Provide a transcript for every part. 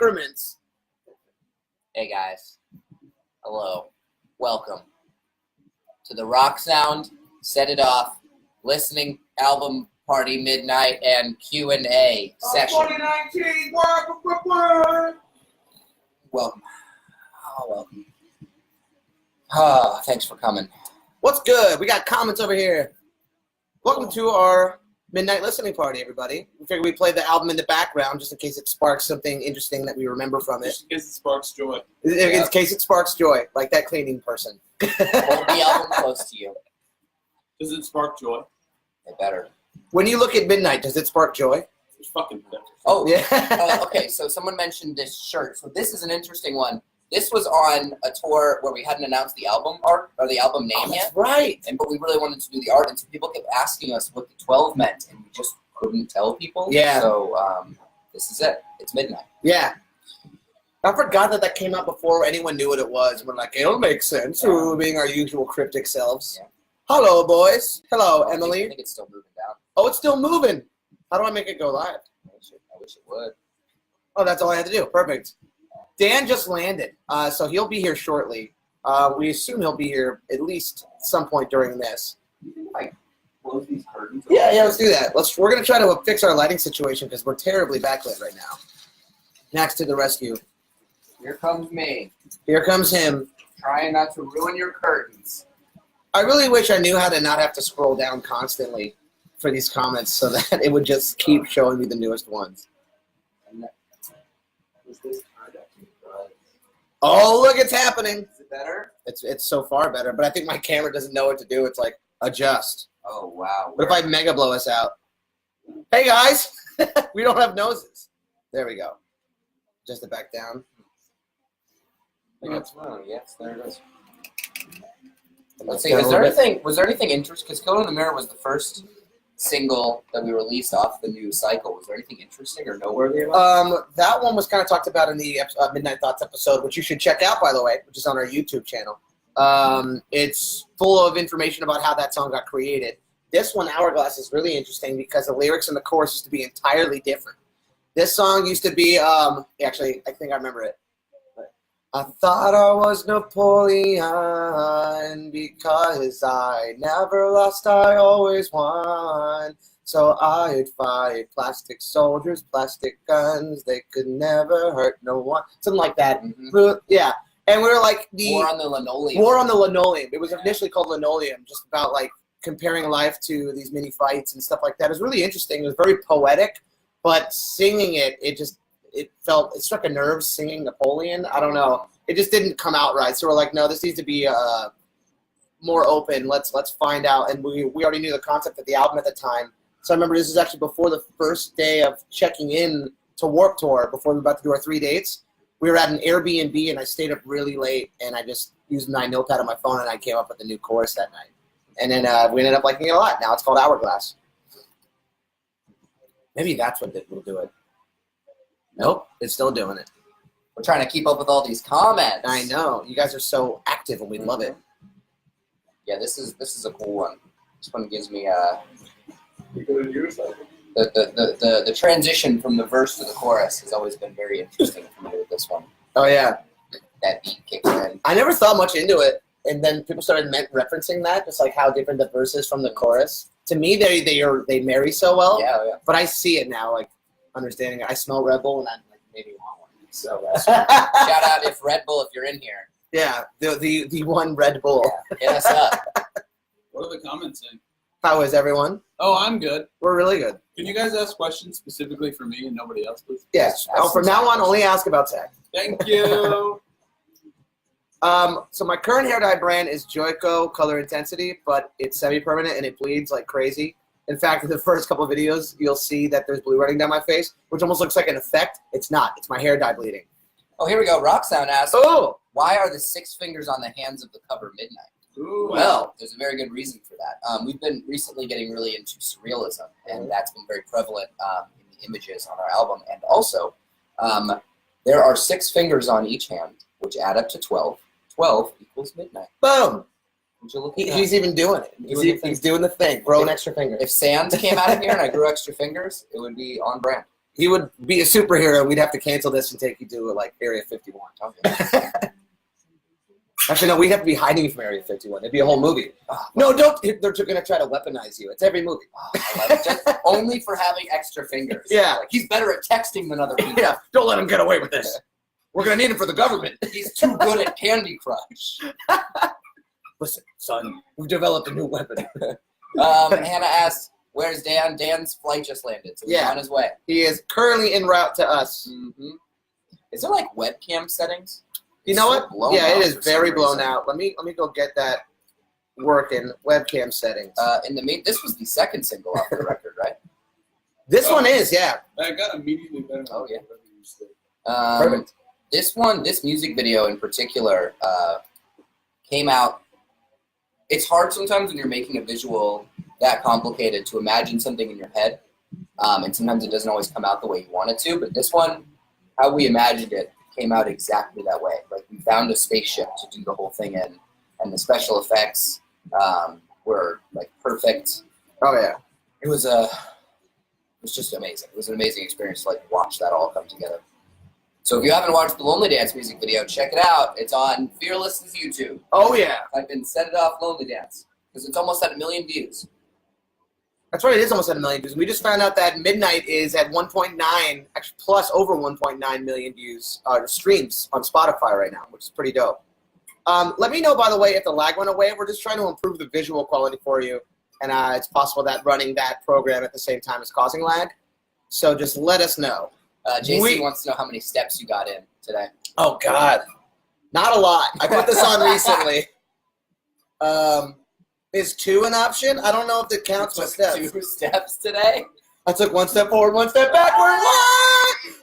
increments. Hey guys, hello, welcome to the Rock Sound, Set It Off, Listening Album Party Midnight and Q&A session. 2019, Welcome. Oh, welcome. Oh, thanks for coming. What's good? We got comments over here. Welcome to our midnight listening party, everybody. We figured we'd play the album in the background just in case it sparks something interesting that we remember from it. Just in case it sparks joy. In case it sparks joy, like that cleaning person. Hold the album close to you. Does it spark joy? It better. When you look at midnight, does it spark joy? It's fucking good. Oh, Yeah. Okay, so someone mentioned this shirt. So this is an interesting one. This was on a tour where we hadn't announced the album art or the album name yet. That's right. But we really wanted to do the art, and so people kept asking us what the 12 meant, and we just couldn't tell people. Yeah. So this is it. It's midnight. Yeah. I forgot that came out before anyone knew what it was. We're like, it'll make sense. We're being our usual cryptic selves. Yeah. Hello, boys. Hello, Emily. I think it's still moving down. Oh, it's still moving. How do I make it go live? I wish it would. Oh, that's all I had to do. Perfect. Dan just landed, so he'll be here shortly. We assume he'll be here at least some point during this. Like, close these curtains. Yeah, let's do that. We're gonna try to fix our lighting situation because we're terribly backlit right now. Max to the rescue. Here comes me, Here comes him. trying not to ruin your curtains. I really wish I knew how to not have to scroll down constantly for these comments so that it would just keep showing me the newest ones. Was this Oh, look, it's happening. Is it better? It's so far better, but I think my camera doesn't know what to do. It's like, adjust. Oh, wow. What if I mega blow us out? Hey, guys. We don't have noses. There we go. Just to back down. Oh, yes, there it is. Let's Let's see, go a was there little anything interesting? Because Killed in the Mirror was the first single that we released off the new cycle. Was there anything interesting or noteworthy about it? That one was kind of talked about in the Midnight Thoughts episode, which you should check out, by the way, which is on our YouTube channel. It's full of information about how that song got created. This one, Hourglass, is really interesting because the lyrics and the chorus used to be entirely different. This song used to be, actually, I think I remember it. I thought I was Napoleon because I never lost, I always won. So I'd fight plastic soldiers, plastic guns, they could never hurt no one. Something like that. Mm-hmm. Yeah. And we were like War on the Linoleum. War on the Linoleum. It was initially called Linoleum, just about like comparing life to these mini fights and stuff like that. It was really interesting. It was very poetic, but singing it struck a nerve singing Napoleon. I don't know. It just didn't come out right. So we're like, no, this needs to be more open. Let's find out. And we already knew the concept of the album at the time. So I remember this was actually before the first day of checking in to Warped Tour, before we were about to do our 3 dates. We were at an Airbnb, and I stayed up really late, and I just used my notepad on my phone, and I came up with a new chorus that night. And then we ended up liking it a lot. Now it's called Hourglass. Maybe that's what will do it. Nope, it's still doing it. We're trying to keep up with all these comments. I know. You guys are so active, and we love it. Yeah, this is a cool one. This one gives me the transition from the verse to the chorus has always been very interesting for me with this one. Oh, yeah. That beat kicks in. I never thought much into it, and then people started referencing that, just like how different the verse is from the chorus. To me, they marry so well. Yeah. But I see it now, like understanding it. I smell Red Bull, and I'm like, maybe want one. So shout out if Red Bull if you're in here. Yeah, the one Red Bull. Yeah, hit us up. What are the comments saying? How is everyone? Oh, I'm good. We're really good. Can you guys ask questions specifically for me and nobody else, please? Yes. From now on, only ask about tech. Thank you. So my current hair dye brand is Joico Color Intensity, but it's semi-permanent and it bleeds like crazy. In fact, in the first couple of videos, you'll see that there's blue running down my face, which almost looks like an effect. It's not. It's my hair dye bleeding. Oh, here we go. Rock Sound asks, Oh! why are the 6 fingers on the hands of the cover Midnight? Ooh. Well, there's a very good reason for that. We've been recently getting really into surrealism, and that's been very prevalent in the images on our album. And also, there are 6 fingers on each hand, which add up to 12. 12 equals midnight. Boom! Would you look at that? He's even doing it. He's doing the thing. Grow an extra finger. If Sands came out of here and I grew extra fingers, it would be on brand. He would be a superhero. We'd have to cancel this and take you to like Area 51. Okay. Actually, no, we'd have to be hiding you from Area 51. It'd be a whole movie. No, don't. They're going to try to weaponize you. It's every movie. I love it. Just only for having extra fingers. Yeah. Like, he's better at texting than other people. Yeah, don't let him get away with this. We're going to need him for the government. He's too good at Candy Crush. Listen, son, we've developed a new weapon. Hannah asked, "Where's Dan?" Dan's flight just landed, so he's on his way. He is currently en route to us. Mm-hmm. Is there like webcam settings? You know It's what? Yeah, it is very blown out. Let me go get that working. Webcam settings. This was the second single off the record, right? This one is, yeah. I got immediately better. Oh, yeah. Perfect. This music video in particular, came out. It's hard sometimes when you're making a visual that complicated to imagine something in your head, and sometimes it doesn't always come out the way you want it to. But this one, how we imagined it, came out exactly that way. Like, we found a spaceship to do the whole thing in, and the special effects were like perfect. Oh yeah. It was just amazing. It was an amazing experience to like watch that all come together. So if you haven't watched the Lonely Dance music video, check it out. It's on Fearless's YouTube. Oh yeah. Type in "Set It Off Lonely Dance" because it's almost at 1 million views. That's right. It is almost at 1 million views. We just found out that Midnight is at 1.9, actually plus over 1.9 million views streams on Spotify right now, which is pretty dope. Let me know, by the way, if the lag went away. We're just trying to improve the visual quality for you, and it's possible that running that program at the same time is causing lag. So just let us know. JC wants to know how many steps you got in today. Oh God, not a lot. I put this on recently. Is 2 an option? I don't know if it counts my steps. 2 steps today? I took 1 step forward, 1 step backward.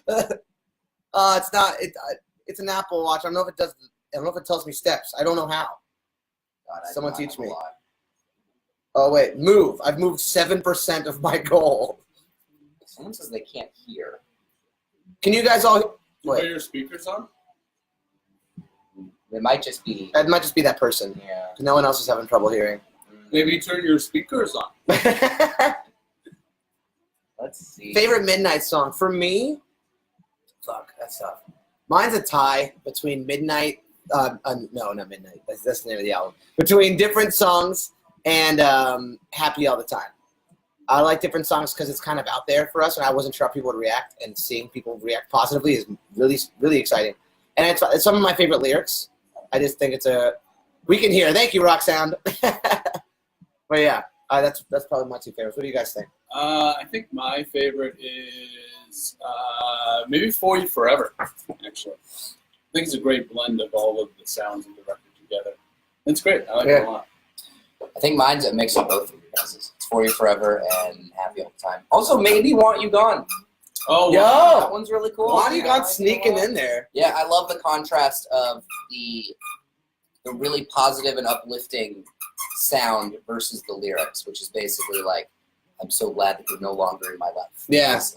What? It's not. It's an Apple Watch. I don't know if it does. I don't know if it tells me steps. I don't know how. God, Someone teach me. Oh wait, move. I've moved 7% of my goal. Someone says they can't hear. Can you guys all? You Wait. put your speakers on? It might just be. It might just be that person. Yeah. No one else is having trouble hearing. Maybe turn your speakers on. Let's see. Favorite Midnight song for me? Fuck, that's tough. Mine's a tie between Midnight. No, not Midnight. That's the name of the album. Between different songs and Happy All the Time. I like different songs because it's kind of out there for us, and I wasn't sure how people would react. And seeing people react positively is really, really exciting. And it's some of my favorite lyrics. I just think it's we can hear. Thank you, Rock Sound. But yeah, that's probably my 2 favorites. What do you guys think? I think my favorite is maybe "For You Forever." Actually, I think it's a great blend of all of the sounds of the record together. It's great. I like it a lot. I think mine's a mix of both of you guys. It's "For You Forever" and "Happy All the Time." Also, maybe "Want You Gone." Oh, Yo! wow. That one's really cool. Want You Gone sneaking in there. Yeah, I love the contrast of the really positive and uplifting sound versus the lyrics, which is basically like, "I'm so glad that you're no longer in my life." Yeah. It's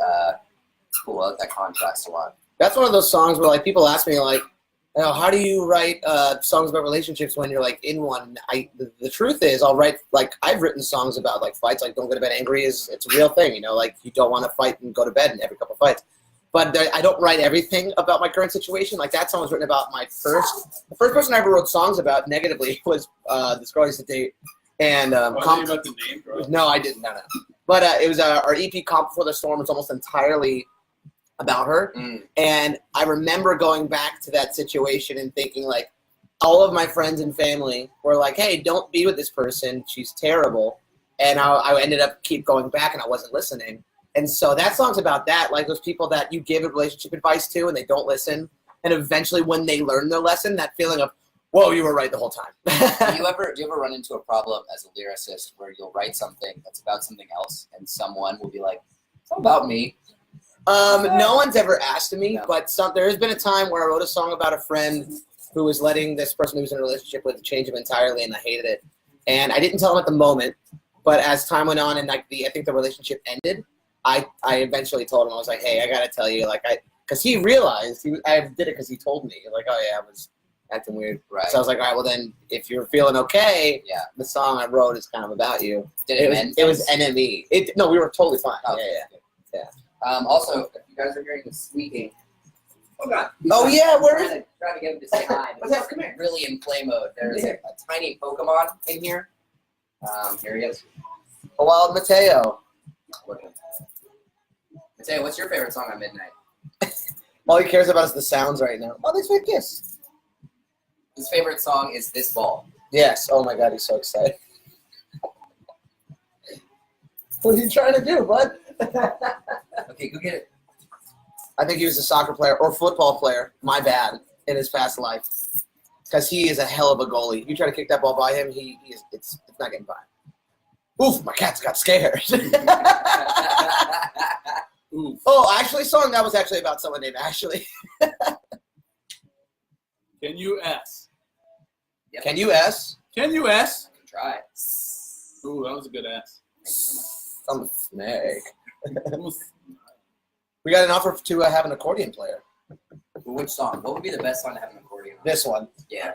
cool. I like that contrast a lot. That's one of those songs where like people ask me like, how do you write songs about relationships when you're like in one? The truth is, I'll write like I've written songs about like fights, like "Don't Go to Bed Angry" it's a real thing, you know, like you don't want to fight and go to bed in every couple of fights. But I don't write everything about my current situation. Like that song was written about the first person I ever wrote songs about negatively was this girl I used to date, and About the name, bro. no, I didn't. No. But it was our EP "Calm Before the Storm" was almost entirely about her. And I remember going back to that situation and thinking like all of my friends and family were like, hey, don't be with this person. She's terrible. And I ended up keep going back and I wasn't listening. And so that song's about that, like those people that you give relationship advice to and they don't listen. And eventually when they learn their lesson, that feeling of, whoa, you were right the whole time. Do you ever run into a problem as a lyricist where you'll write something that's about something else and someone will be like, it's not about me? No one's ever asked me, No. but there has been a time where I wrote a song about a friend who was letting this person who was in a relationship with change him entirely, and I hated it. And I didn't tell him at the moment, but as time went on and like I think the relationship ended, I eventually told him. I was like, hey, I gotta tell you, like because he realized I did it because he told me, like, oh yeah, I was acting weird. Right. So I was like, all right, well then, if you're feeling okay, Yeah. the song I wrote is kind of about you. Did it end? It was NME. No, we were totally fine. Oh, Yeah. Also, if you guys are hearing the squeaking. Oh God. Oh yeah, where is it? Trying to get him to say hi. What's that? Come here. Really in play mode. There's a tiny Pokemon in here. Here he is. A wild Mateo. Mateo, what's your favorite song on Midnight? All he cares about is the sounds right now. Oh, thanks for a kiss. His favorite song is This Ball. Yes. Oh my God, he's so excited. What are you trying to do, bud? Okay, go get it. I think he was a soccer player or football player. My bad. In his past life, because he is a hell of a goalie. You try to kick that ball by him, it's not getting by. Oof! My cats got scared. Oof. Oh, actually, song that was actually about someone named Ashley. Can you S? Yep. Can you S? Can you S? I can try. Ooh, that was a good S. I'm a snake. We got an offer to have an accordion player. Well, which song? What would be the best song to have an accordion on? This one. Yeah.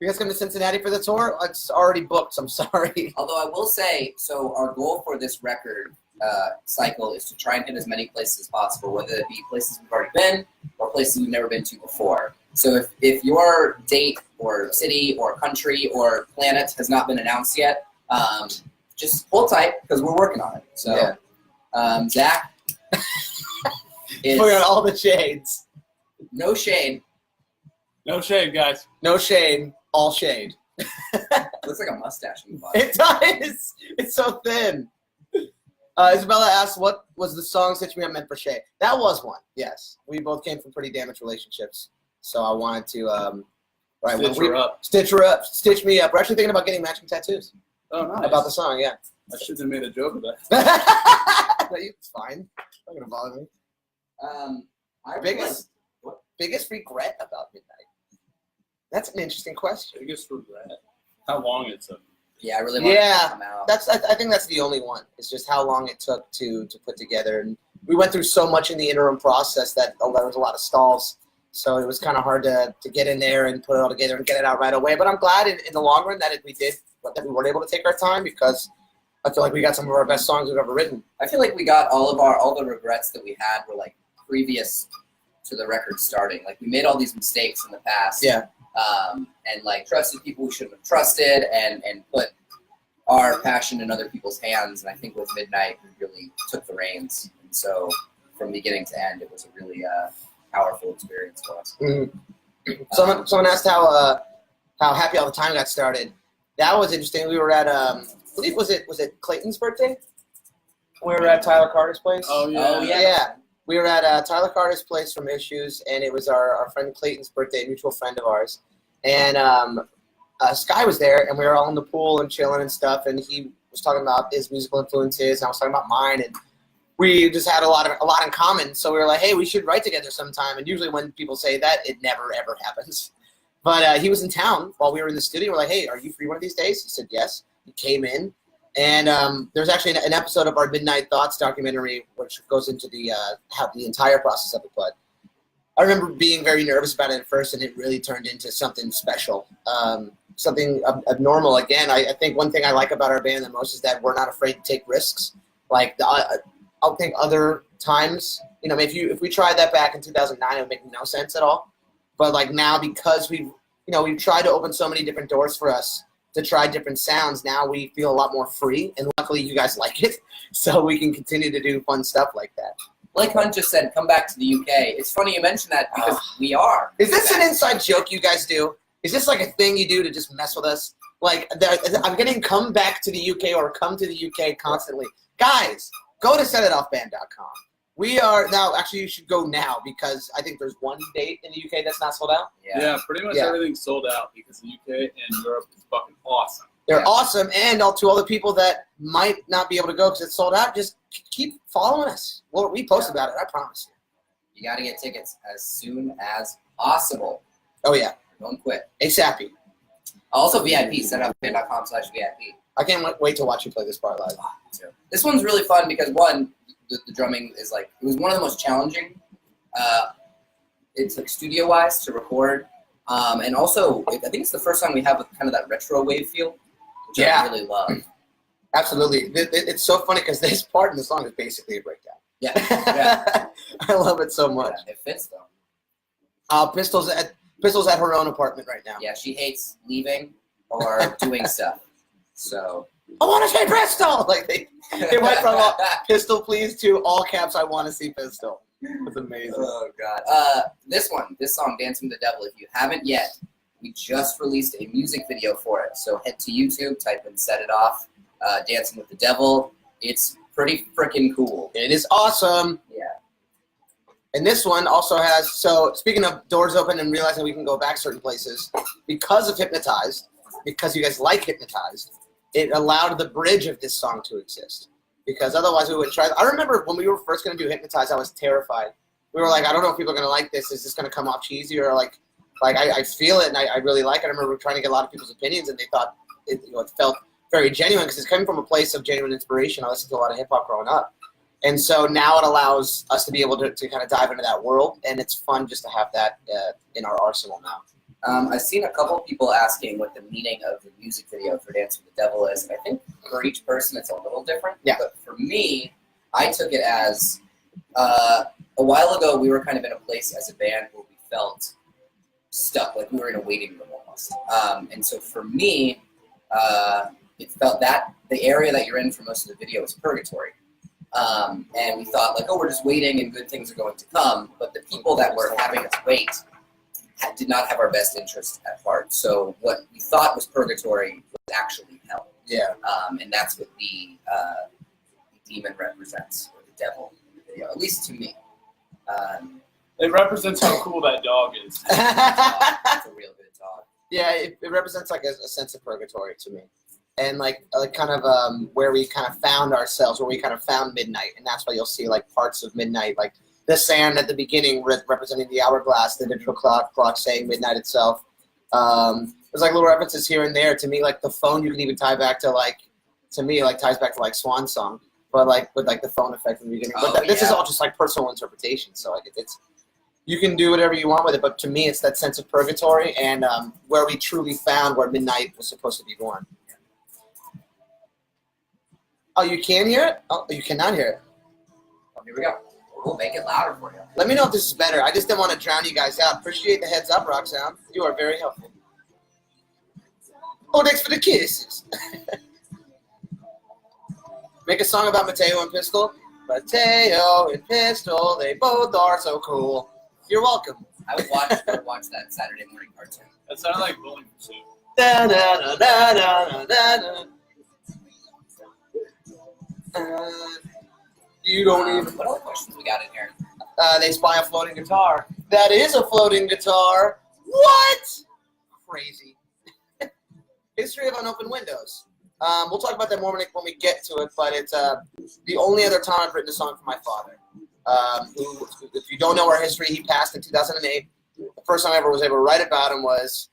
You guys come to Cincinnati for the tour? It's already booked. I'm sorry. Although I will say, so our goal for this record cycle is to try and hit as many places as possible, whether it be places we've already been or places we've never been to before. So if your date or city or country or planet has not been announced yet, just hold tight because we're working on it. So, Yeah. Zach is We got all the shades. no shade. No shade, guys. No shade. All shade. Looks like a mustache in the bottom. It does. It's so thin. Isabella asked, what was the song Stitch Me Up meant for Shay? That was one, yes. We both came from pretty damaged relationships. So I wanted to Stitch her up. Stitch me up. We're actually thinking about getting matching tattoos Oh, nice. about the song, yeah. I should have made a joke of that. It's fine. Not gonna bother me. I really Biggest regret about Midnight? That's an interesting question. Biggest regret. How long it took. Yeah, I really want it to come out. I think that's the only one. It's just how long it took to put together. And we went through so much in the interim process that there was a lot of stalls. So it was kind of hard to get in there and put it all together and get it out right away. But I'm glad in the long run that we were able to take our time, because I feel like we got some of our best songs we've ever written. I feel like we got all the regrets that we had were like previous to the record starting. Like we made all these mistakes in the past. Yeah. And like trusted people we shouldn't have trusted and put our passion in other people's hands. And I think with Midnight, we really took the reins. And so from beginning to end, it was a really powerful experience for us. Mm-hmm. Someone asked how Happy All the Time got started. That was interesting. We were at I believe was it Clayton's birthday? We were at Tyler Carter's place. Oh, yeah. Yeah. We were at Tyler Carter's place from Issues, and it was our friend Clayton's birthday, a mutual friend of ours. And Sky was there, and we were all in the pool and chilling and stuff, and he was talking about his musical influences, and I was talking about mine, and we just had a lot in common. So we were like, hey, we should write together sometime. And usually when people say that, it never, ever happens. But he was in town while we were in the studio. We're like, hey, are you free one of these days? He said yes. He came in. And there's actually an episode of our Midnight Thoughts documentary, which goes into how the entire process of it. But I remember being very nervous about it at first, and it really turned into something special, something abnormal. Again, I think one thing I like about our band the most is that we're not afraid to take risks. Like I'll think other times, if we tried that back in 2009, it would make no sense at all. But like now, because we've tried to open so many different doors for us to try different sounds, now we feel a lot more free, and luckily you guys like it, so we can continue to do fun stuff like that. Like Hunt just said, come back to the UK. It's funny you mention that because we are. Is this an inside joke you guys do? Is this like a thing you do to just mess with us? Like, I'm getting come back to the UK or come to the UK constantly. Guys, go to setitoffband.com. We are now, actually you should go now, because I think there's one date in the UK that's not sold out. Yeah, pretty much everything's sold out because the UK and Europe is fucking awesome. They're awesome, and to all the people that might not be able to go because it's sold out, just keep following us. We post about it, I promise you. You got to get tickets as soon as possible. Oh, yeah. Don't quit. ASAP. Also VIP, setupband.com/VIP. I can't wait to watch you play this part live. This one's really fun because, one, the drumming is like, it was one of the most challenging. It's like studio-wise to record. And also, I think it's the first time we have kind of that retro wave feel, which I really love. Absolutely. It's so funny because this part in the song is basically a breakdown. Yeah. Yeah. I love it so much. Yeah, it fits though. Pistol's at her own apartment right now. Yeah, she hates leaving or doing stuff. So I want to see Pistol. Like they went from Pistol please to all caps. I want to see Pistol. It's amazing. Oh God. This song, "Dancing with the Devil." If you haven't yet, we just released a music video for it. So head to YouTube, type in "Set It Off," "Dancing with the Devil." It's pretty freaking cool. It is awesome. Yeah. And this one also has, so speaking of doors open and realizing we can go back certain places, because of Hypnotized, because you guys like Hypnotized, it allowed the bridge of this song to exist. Because otherwise we wouldn't try. I remember when we were first going to do Hypnotized, I was terrified. We were like, I don't know if people are going to like this. Is this going to come off cheesy? Or like I feel it and I really like it. I remember trying to get a lot of people's opinions and they thought it felt very genuine because it's coming from a place of genuine inspiration. I listened to a lot of hip hop growing up. And so now it allows us to be able to kind of dive into that world, and it's fun just to have that in our arsenal now. I've seen a couple people asking what the meaning of the music video for "Dance with the Devil" is. I think for each person it's a little different. Yeah. But for me, I took it as a while ago we were kind of in a place as a band where we felt stuck, like we were in a waiting room almost. And so for me, it felt that the area that you're in for most of the video is purgatory. And we thought, like, oh, we're just waiting and good things are going to come. But the people that were having us wait did not have our best interest at heart. So what we thought was purgatory was actually hell. Yeah. And that's what the demon represents, or the devil in the video, at least to me. It represents how cool that dog is. It's a real good dog. Yeah, it represents like a sense of purgatory to me. And like kind of where we kind of found ourselves, where we kind of found midnight, and that's why you'll see like parts of midnight, like the sand at the beginning representing the hourglass, the digital clock saying midnight itself. There's like little references here and there. To me, like the phone, you can even tie back to like, to me, like ties back to like Swan Song, but like with like the phone effect in the beginning. But this is all just like personal interpretation. So like it's you can do whatever you want with it. But to me, it's that sense of purgatory and where we truly found where midnight was supposed to be born. Oh, you can hear it? Oh, you cannot hear it. Oh, here we go. We'll make it louder for you. Let me know if this is better. I just didn't want to drown you guys out. Appreciate the heads up, Roxanne. You are very helpful. Oh, thanks for the kisses. Make a song about Mateo and Pistol. Mateo and Pistol, they both are so cool. You're welcome. I would watch that Saturday morning cartoon. That sounded like Bowling for Soup. Da, da, da, da, da, da, da. You don't even. What other questions we got in here? They spy a floating guitar. That is a floating guitar. What? Crazy. History of unopened windows. We'll talk about that more when we get to it, but it's the only other time I've written a song for my father. Who, if you don't know our history, he passed in 2008. The first time I ever was able to write about him was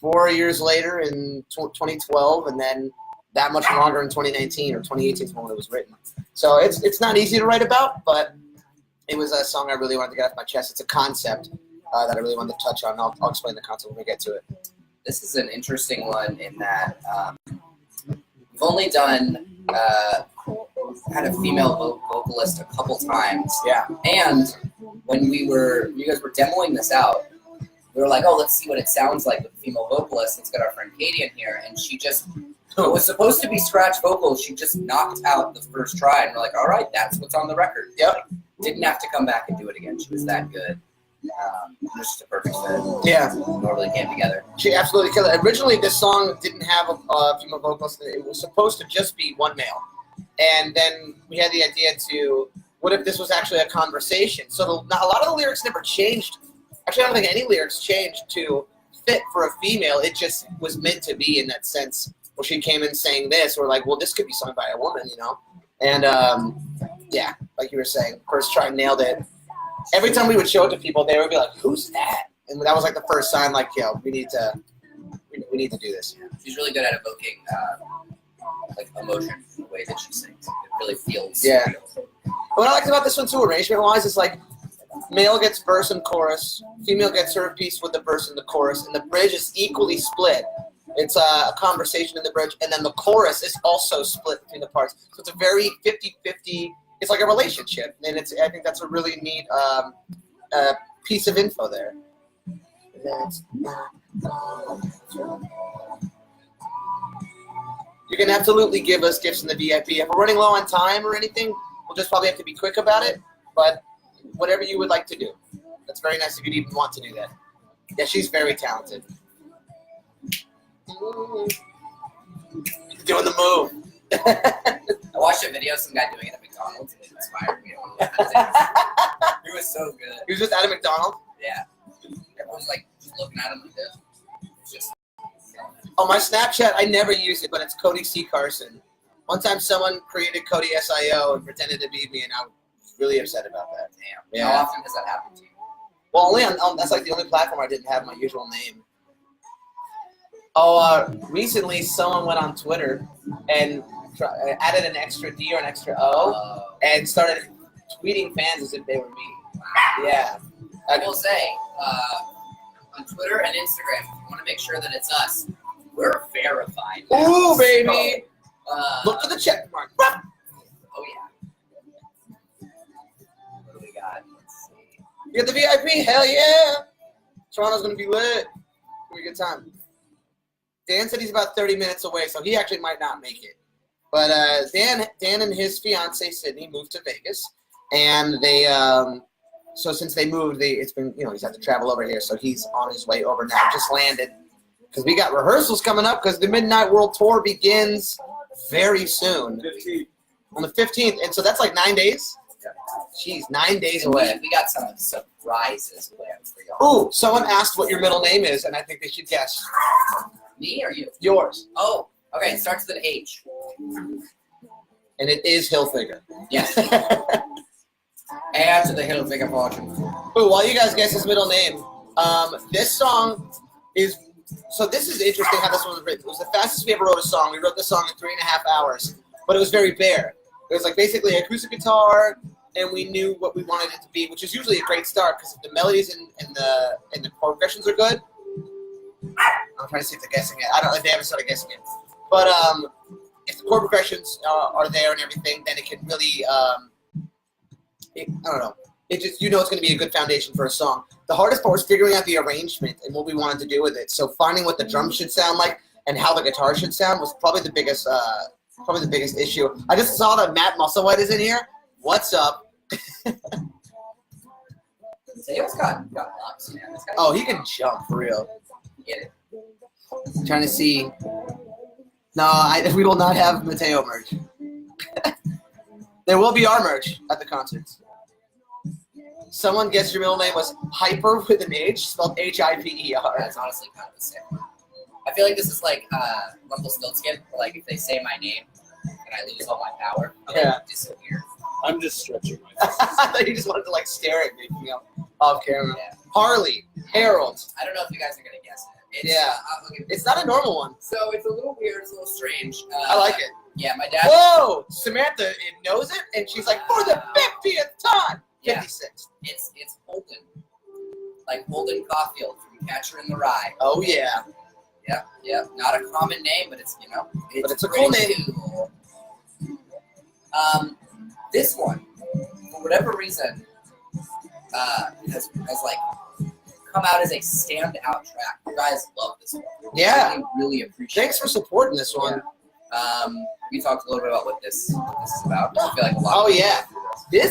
4 years later in 2012, and then that much longer in 2019 or 2018 when it was written. So it's not easy to write about, but it was a song I really wanted to get off my chest. It's a concept that I really wanted to touch on. I'll explain the concept when we get to it. This is an interesting one in that we've only done had a female vocalist a couple times. Yeah. And when you guys were demoing this out, we were like, oh, let's see what it sounds like with a female vocalist. Let's get our friend Katie in here. And she just, it was supposed to be scratch vocals. She just knocked out the first try. And we're like, all right, that's what's on the record. Yep. Like, didn't have to come back and do it again. She was that good. Just a perfect fit. Yeah. Normally came together. She absolutely killed it. Originally, this song didn't have a female vocalist. It was supposed to just be one male. And then we had the idea to, what if this was actually a conversation? So a lot of the lyrics never changed. Actually, I don't think any lyrics changed to fit for a female. It just was meant to be in that sense. Where she came in saying this, we're like, well, this could be sung by a woman, you know? And, yeah, like you were saying, first try nailed it. Every time we would show it to people, they would be like, who's that? And that was like the first sign, like, yo, we need to do this. She's really good at evoking like emotion in the way that she sings. It really feels Yeah. real. What I liked about this one too, arrangement-wise, is like male gets verse and chorus, female gets her piece with the verse and the chorus, and the bridge is equally split. It's a conversation in the bridge, and then the chorus is also split between the parts. So it's a very 50-50. It's like a relationship, and I think that's a really neat piece of info there. That's not you can absolutely give us gifts in the VIP. If we're running low on time or anything, we'll just probably have to be quick about it. But whatever you would like to do, that's very nice if you'd even want to do that. Yeah, she's very talented. Doing the move. I watched a video of some guy doing it at McDonald's and it inspired me. It was so good. He was just at a McDonald's? Yeah. Everyone was like just looking at him like this. It's just. Oh, my Snapchat, I never use it, but it's Cody C. Carson. One time someone created Cody SIO and pretended to be me, and I was really upset about that. Damn. Yeah. How often does that happen to you? Well, only on that's like the only platform I didn't have my usual name. Oh, recently someone went on Twitter and added an extra D or an extra O and started tweeting fans as if they were me. Yeah. I will say, on Twitter and Instagram, if you want to make sure that it's us, we're verified. Ooh, baby! So, look for the check mark. Oh, yeah. What do we got? Let's see. You get the VIP? Hell yeah! Toronto's going to be lit. It's going to be a good time. Dan said he's about 30 minutes away, so he actually might not make it. But Dan and his fiance Sydney moved to Vegas, and they so since they moved, it's been he's had to travel over here, so he's on his way over now. Just landed because we got rehearsals coming up because the Midnight World Tour begins very soon. 15. On the 15th, and so that's like 9 days. Jeez, 9 days away. We got some surprises planned for y'all. Ooh, someone asked what your middle name is, and I think they should guess. Me or you? Yours. Oh, okay. It starts with an H. And it is Hilfiger. Yes. Add to the Hilfiger fortune. Ooh, while you guys guess his middle name, this song is, so this is interesting how this one was written. It was the fastest we ever wrote a song. We wrote the song in 3.5 hours, but it was very bare. It was like basically acoustic guitar, and we knew what we wanted it to be, which is usually a great start because if the melodies and the progressions are good. I'm trying to see if they're guessing it. I don't know if they haven't started guessing it. But if the chord progressions are there and everything, then it can really, I don't know. It just, it's going to be a good foundation for a song. The hardest part was figuring out the arrangement and what we wanted to do with it. So finding what the drums should sound like and how the guitar should sound was probably the biggest issue. I just saw that Matt Musselwhite is in here. What's up? Mateo's got lumps, man. This guy Oh, he can jump for real. get it. Trying to see. No, we will not have Mateo merch. There will be our merch at the concerts. Someone guessed your middle name was Hyper with an H, spelled H-I-P-E-R. That's honestly kind of the same. I feel like this is like Rumpelstiltskin. Like if they say my name and I lose all my power, I disappear. I'm just stretching myself. I thought you just wanted to like stare at me, off camera. Yeah. Harley, Harold. I don't know if you guys are gonna guess it. It's not a normal one. So it's a little weird. It's a little strange. I like it. Yeah, my dad. Whoa! Samantha knows it, and she's like, for the 50th time! Yeah. 56. It's Holden. Like Holden Caulfield from Catcher in the Rye. Oh, yeah. Yeah. Not a common name, but it's But it's a cool pretty name. cool. This one, for whatever reason, has like come out as a standout track. You guys love this one. Yeah. I really appreciate Thanks it. for supporting this one. We talked a little bit about what this is about. I feel like a lot.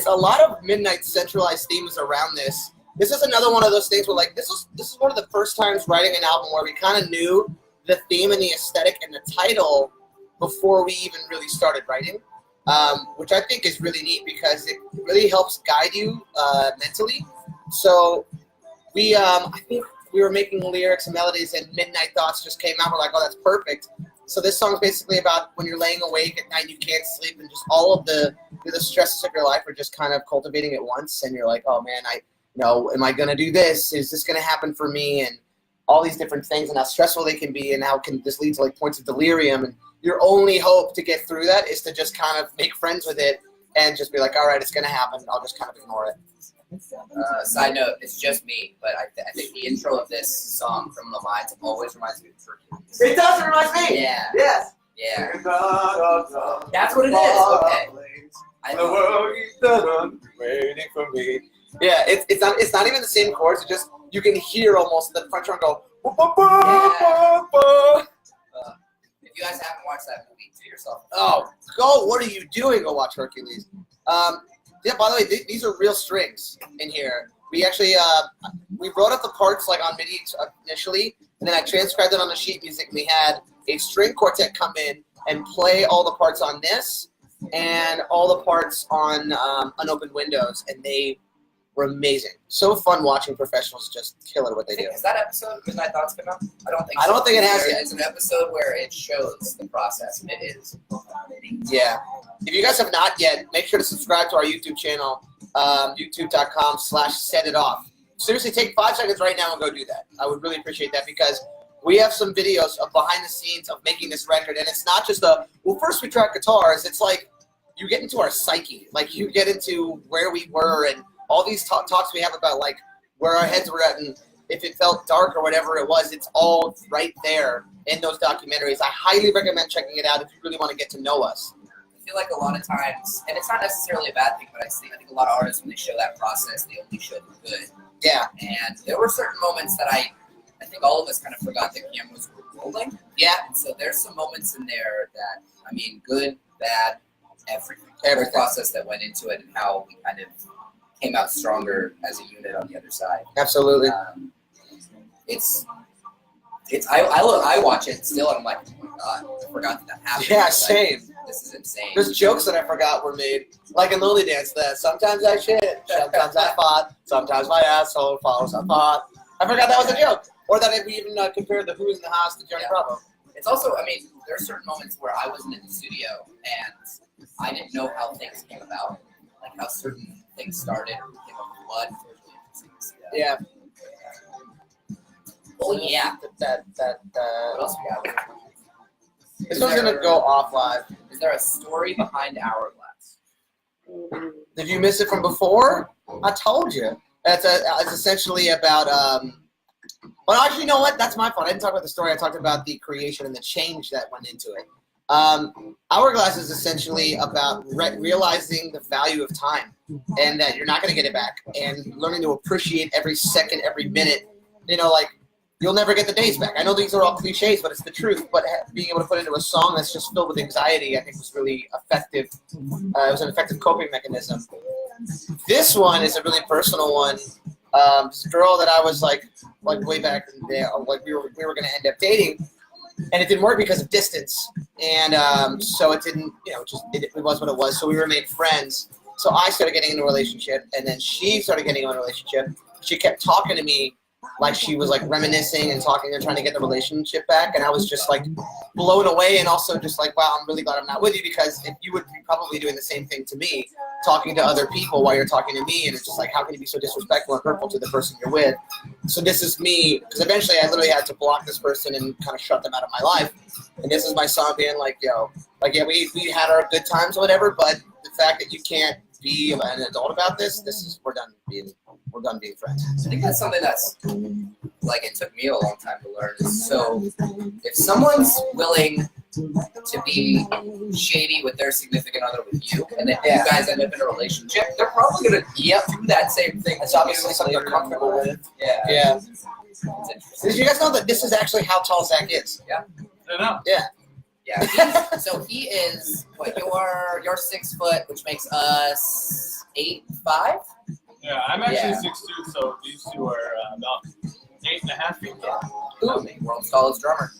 A lot of Midnight centralized themes around this. This is another one of those things where, like, this is one of the first times writing an album where we kind of knew the theme and the aesthetic and the title before we even really started writing, which I think is really neat because it really helps guide you mentally. So I think we were making lyrics and melodies, and Midnight Thoughts just came out. We're like, oh, that's perfect. So this song's basically about when you're laying awake at night, you can't sleep, and just all of the stresses of your life are just kind of cultivating at once, and you're like, oh man, am I gonna do this? Is this gonna happen for me? And all these different things, and how stressful they can be, and how can this lead to like points of delirium. And your only hope to get through that is to just kind of make friends with it and just be like, all right, it's gonna happen. I'll just kind of ignore it. Side note, it's just me, but I think the intro of this song, Criminal Minds, always reminds me of Hercules. It does remind me. Yeah. Yes. Yeah. That's what it is. Okay. The world is done waiting for me. Yeah, it's not even the same chords. It just you can hear almost the front drum go. If you guys haven't watched that movie, do yourself. Oh, go! What are you doing? Go watch Hercules. Yeah. By the way, these are real strings in here. We actually we wrote up the parts like on MIDI initially, and then I transcribed it on the sheet music. We had a string quartet come in and play all the parts on this and all the parts on Unopened Windows, and they were amazing. So fun watching professionals just kill it at what they do. Has that episode Midnight Thoughts come out? I don't think. I don't think it has yet. It's an episode where it shows the process, and it is. Yeah. If you guys have not yet, make sure to subscribe to our YouTube channel, youtube.com/setitoff. Seriously, take 5 seconds right now and go do that. I would really appreciate that because we have some videos of behind the scenes of making this record, and it's not just first we track guitars. It's like you get into our psyche. Like you get into where we were and all these talks we have about like where our heads were at and if it felt dark or whatever it was, it's all right there in those documentaries. I highly recommend checking it out if you really want to get to know us. I feel like a lot of times, and it's not necessarily a bad thing, but I think a lot of artists, when they show that process, they only show the good. Yeah. And there were certain moments that I think all of us kind of forgot that cameras were rolling. Yeah. And so there's some moments in there that, I mean, good, bad, everything. Every process that went into it and how we kind of came out stronger as a unit on the other side. Absolutely. I watch it still and I'm like, oh my God, I forgot that happened. Yeah, same. This is insane. There's jokes that I forgot were made, like in Lonely Dance, that sometimes I shit, sometimes I fought, sometimes my asshole falls apart. I forgot that was a joke. Or that we even compared the Who's in the House to Johnny Bravo. It's also, I mean, there are certain moments where I wasn't in the studio and I didn't know how things came about, like how certain things started, came up with blood. It was really interesting to see that. Yeah. Oh yeah. What What else we got? This one's gonna go off live. Is there a story behind Hourglass? Did you miss it from before? I told you. It's essentially about. Well, actually, you know what? That's my fault. I didn't talk about the story. I talked about the creation and the change that went into it. Hourglass is essentially about realizing the value of time and that you're not going to get it back and learning to appreciate every second, every minute. You know, like you'll never get the days back. I know these are all cliches, but it's the truth. But being able to put into a song that's just filled with anxiety, I think was really effective. It was an effective coping mechanism. This one is a really personal one. This girl that I was like way back in the day, like we were going to end up dating, and it didn't work because of distance, and so it didn't, it was what it was. So we remained friends. So I started getting into a relationship, and then she started getting into a relationship. She kept talking to me like she was like reminiscing and talking and trying to get the relationship back, and I was just like blown away, and also just like, wow, I'm really glad I'm not with you, because if you would be probably doing the same thing to me, talking to other people while you're talking to me, and it's just like, how can you be so disrespectful and hurtful to the person you're with? So this is me, because eventually I literally had to block this person and kind of shut them out of my life, and this is my song being like, yo, like, yeah, we had our good times or whatever, but the fact that you can't be an adult about this is, we're done being friends. I think that's something that's, like, it took me a long time to learn. So if someone's willing to be shady with their significant other with you, and then you guys end up in a relationship, they're probably going to do that same thing. It's obviously something you're comfortable with. Yeah. Did you guys know that this is actually how tall Zach is? Yeah. I know. Yeah. Yeah. So he is, what, you're 6 foot, which makes us 8'5"? Yeah, I'm actually Yeah. 6'2", so these two are about 8.5 feet tall. Ooh, world's tallest drummer.